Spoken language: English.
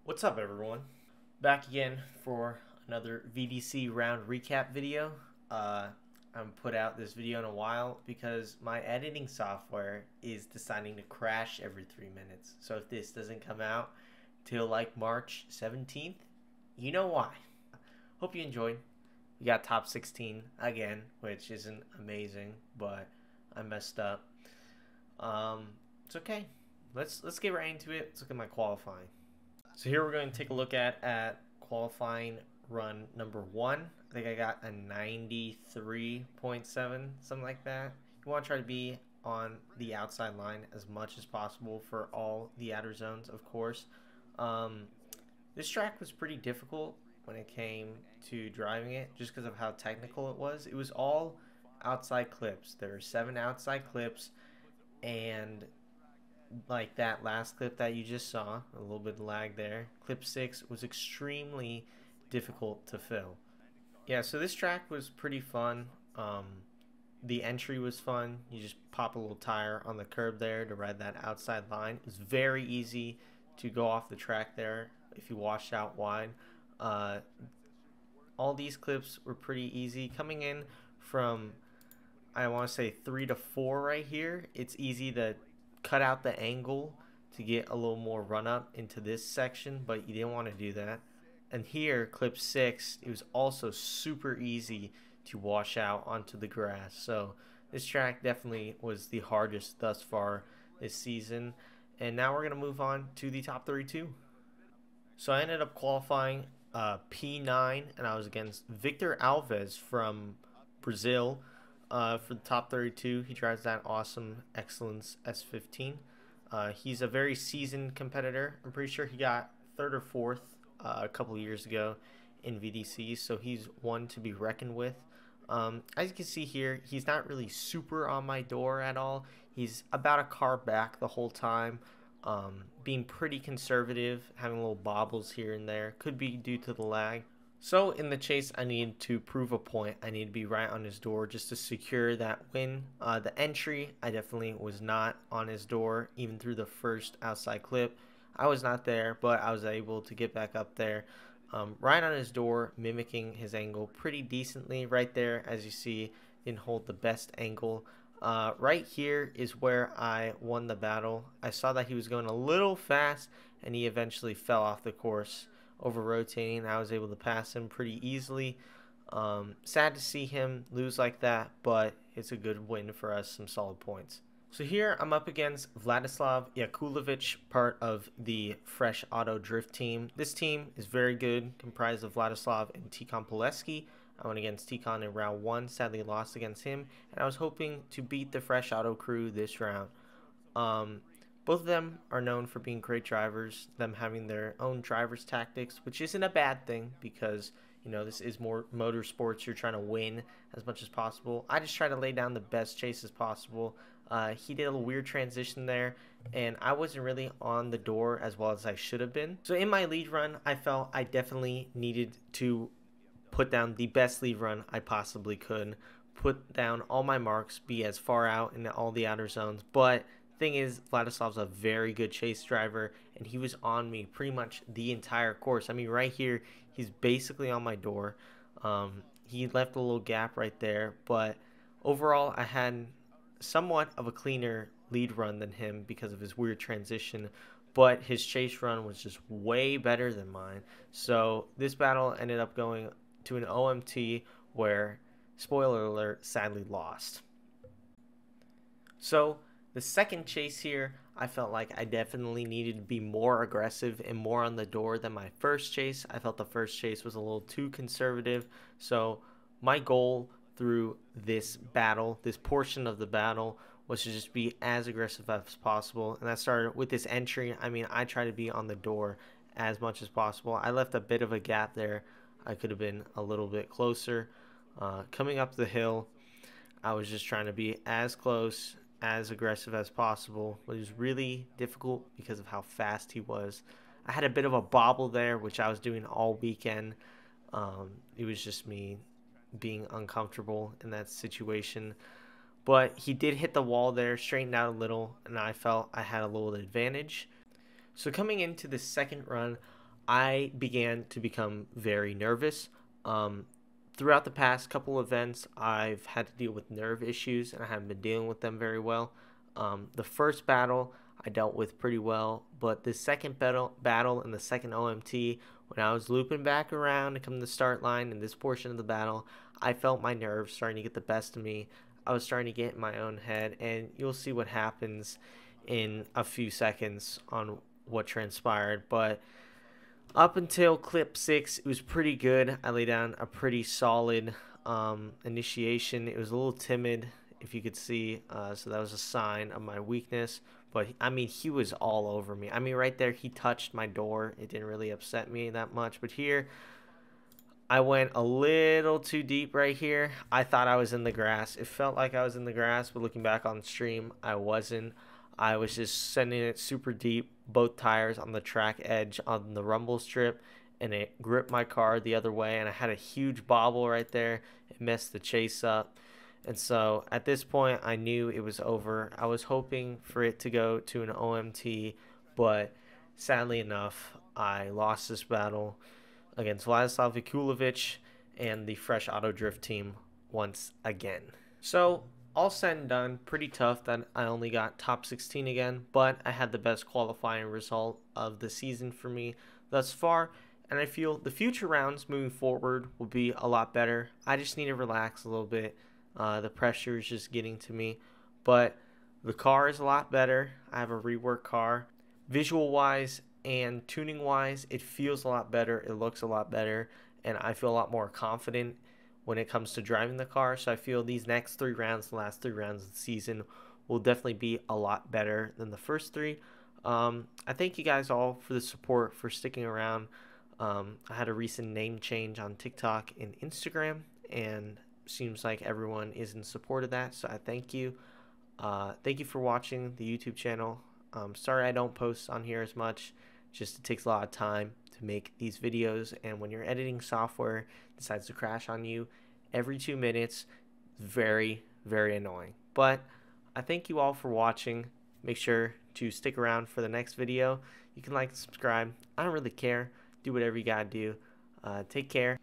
What's up, everyone? Back again for another VDC round recap video. I haven't put out this video in a while because my editing software is deciding to crash every 3 minutes. So if this doesn't come out till like March 17th, you know why. Hope you enjoyed. We got top 16 again, which isn't amazing, but I messed up. It's okay. Let's get right into it. Let's look at my qualifying. So here we're going to take a look at qualifying run number 1. I think I got a 93.7, something like that. You want to try to be on the outside line as much as possible for all the outer zones, of course. This track was pretty difficult when it came to driving it, just because of how technical it was. It was all outside clips. There were 7 outside clips, and like that last clip that you just saw, a little bit of lag there, clip 6 was extremely difficult to fill. Yeah, so this track was pretty fun. The entry was fun. You just pop a little tire on the curb there to ride that outside line. It was very easy to go off the track there if you washed out wide. All these clips were pretty easy. Coming in from, I want to say 3 to 4 right here, it's easy to cut out the angle to get a little more run up into this section, but you didn't want to do that. And here, clip 6, it was also super easy to wash out onto the grass. So this track definitely was the hardest thus far this season. And now we're going to move on to the top 32. So I ended up qualifying P9, and I was against Victor Alves from Brazil. For the top 32, he drives that awesome Excellence S15. He's a very seasoned competitor. I'm pretty sure he got 3rd or 4th a couple years ago in VDC, so he's one to be reckoned with. As you can see here, he's not really super on my door at all. He's about a car back the whole time, being pretty conservative, having little bobbles here and there. Could be due to the lag. So in the chase, I need to prove a point. I need to be right on his door just to secure that win. The entry, I definitely was not on his door, even through the first outside clip. I was not there, but I was able to get back up there, right on his door, mimicking his angle pretty decently. Right there, as you see, didn't hold the best angle. Right here is where I won the battle. I saw that he was going a little fast, and he eventually fell off the course. Over rotating, I was able to pass him pretty easily. Sad to see him lose like that, but it's a good win for us, some solid points. So here I'm up against Vladislav Yakulovic, part of the Fresh Auto Drift team. This team is very good, comprised of Vladislav and Tikhon Poleski. I went against Tikhon in round 1, sadly lost against him, and I was hoping to beat the Fresh Auto crew this round. Both of them are known for being great drivers, them having their own driver's tactics, which isn't a bad thing because, you know, this is more motorsports. You're trying to win as much as possible. I just try to lay down the best chases possible. He did a little weird transition there, and I wasn't really on the door as well as I should have been. So in my lead run, I felt I definitely needed to put down the best lead run I possibly could, put down all my marks, be as far out in all the outer zones, but thing is, Vladislav's a very good chase driver, and he was on me pretty much the entire course. I mean, right here, he's basically on my door. He left a little gap right there, but overall, I had somewhat of a cleaner lead run than him because of his weird transition, but his chase run was just way better than mine. So this battle ended up going to an OMT where, spoiler alert, sadly lost. So the second chase here, I felt like I definitely needed to be more aggressive and more on the door than my first chase. I felt the first chase was a little too conservative. So my goal through this battle, this portion of the battle, was to just be as aggressive as possible. And that started with this entry. I mean, I try to be on the door as much as possible. I left a bit of a gap there. I could have been a little bit closer. Coming up the hill, I was just trying to be as close, as aggressive as possible, but it was really difficult because of how fast he was. I had a bit of a bobble there, which I was doing all weekend. It was just me being uncomfortable in that situation. But he did hit the wall there, straightened out a little, and I felt I had a little advantage. So coming into the second run, I began to become very nervous. Um, Throughout the past couple events, I've had to deal with nerve issues, and I haven't been dealing with them very well. The first battle I dealt with pretty well, but the second battle and the second OMT, when I was looping back around to come to the start line in this portion of the battle, I felt my nerves starting to get the best of me. I was starting to get in my own head, and you'll see what happens in a few seconds on what transpired. But up until clip 6, it was pretty good. I laid down a pretty solid initiation. It was a little timid, if you could see, so that was a sign of my weakness. But I mean, he was all over me. I mean, right there, he touched my door. It didn't really upset me that much. But here, I went a little too deep right here. I thought I was in the grass. It felt like I was in the grass, but looking back on the stream, I wasn't. I was just sending it super deep, both tires on the track edge on the rumble strip, and it gripped my car the other way, and I had a huge bobble right there. It messed the chase up. And so at this point, I knew it was over. I was hoping for it to go to an OMT, but sadly enough, I lost this battle against Vladislav Vikulovic and the Fresh Auto Drift team once again. So all said and done, pretty tough that I only got top 16 again, but I had the best qualifying result of the season for me thus far, and I feel the future rounds moving forward will be a lot better. I just need to relax a little bit. The pressure is just getting to me, but the car is a lot better. I have a rework car. Visual wise and tuning wise, it feels a lot better. It looks a lot better, and I feel a lot more confident when it comes to driving the car. So I feel these next 3 rounds, the last 3 rounds of the season, will definitely be a lot better than the first 3. I thank you guys all for the support, for sticking around. I had a recent name change on TikTok and Instagram, and seems like everyone is in support of that, so I thank you. Thank you for watching the YouTube channel. Sorry I don't post on here as much, just it takes a lot of time to make these videos, and when your editing software decides to crash on you every 2 minutes, it's very, very annoying. But I thank you all for watching. Make sure to stick around for the next video. You can like and subscribe. I don't really care. Do whatever you gotta do. Take care.